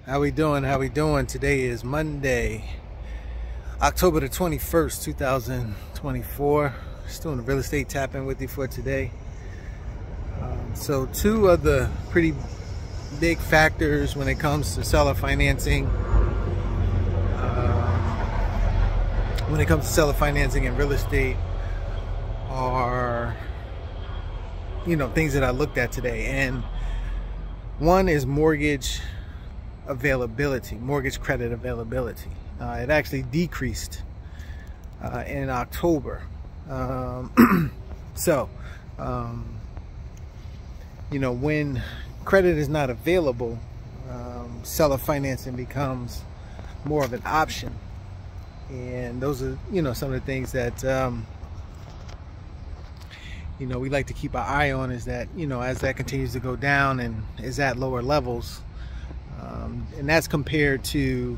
How we doing? How we doing? Today is Monday, October the 21st, 2024. Just doing a real estate tap-in with you for today. So two of the pretty big factors when it comes to seller financing, in real estate are, things that I looked at today. And one is mortgage availability, mortgage credit availability. It actually decreased in October. When credit is not available, seller financing becomes more of an option. And those are, some of the things that, we like to keep our eye on, is that, as that continues to go down and is at lower levels, and that's compared to,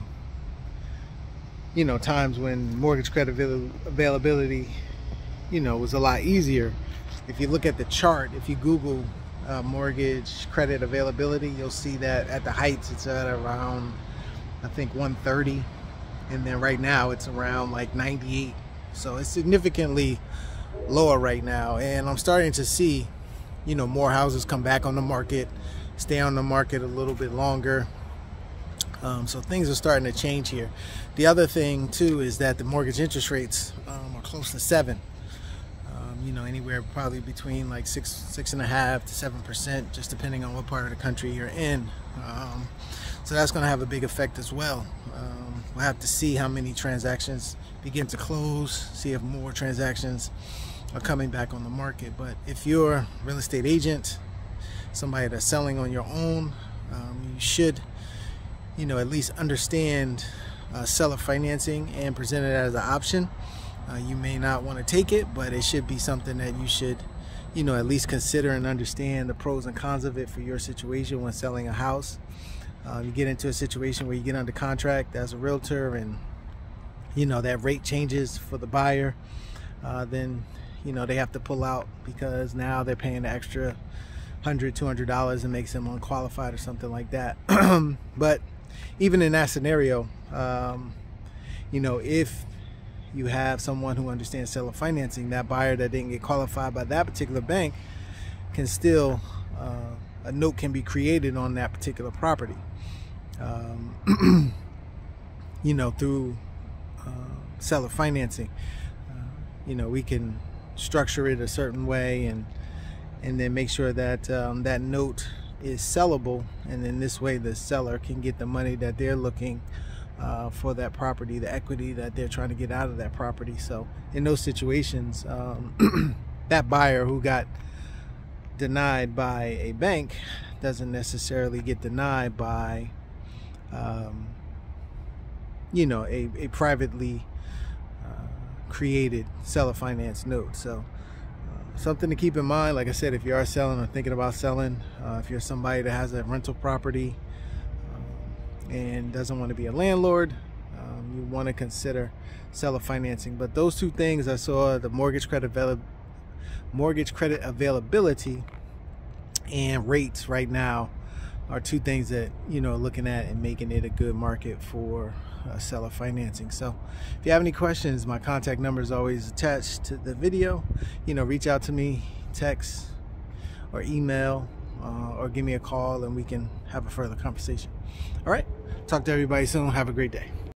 times when mortgage credit availability, was a lot easier. If you look at the chart, if you Google mortgage credit availability, you'll see that at the heights it's at around, I think, 130, and then right now it's around like 98. So it's significantly lower right now, and I'm starting to see, more houses come back on the market, stay on the market a little bit longer. So things are starting to change here. The other thing too is that the mortgage interest rates are close to 7. Anywhere probably between like 6.5% to 7%, just depending on what part of the country you're in. So that's going to have a big effect as well. We'll have to see how many transactions begin to close, see if more transactions are coming back on the market. But if you're a real estate agent, somebody that's selling on your own, you should, at least understand seller financing and present it as an option. You may not want to take it, but it should be something that you should, at least consider and understand the pros and cons of it for your situation when selling a house. You get into a situation where you get under contract as a realtor and, that rate changes for the buyer, then, they have to pull out because now they're paying the extra $100, $200 and makes them unqualified or something like that. But even in that scenario, if you have someone who understands seller financing, that buyer that didn't get qualified by that particular bank can still, a note can be created on that particular property, through seller financing. We can structure it a certain way and then make sure that that note is sellable, and in this way the seller can get the money that they're looking for that property, the equity that they're trying to get out of that property. So in those situations, that buyer who got denied by a bank doesn't necessarily get denied by a privately created seller finance note. So something to keep in mind. Like I said, if you are selling or thinking about selling, if you're somebody that has a rental property and doesn't want to be a landlord, you want to consider seller financing. But those two things I saw, the mortgage credit availability and rates right now, are two things that, looking at and making it a good market for seller financing. So if you have any questions, my contact number is always attached to the video. Reach out to me, text or email, or give me a call and we can have a further conversation. All right, talk to everybody soon. Have a great day.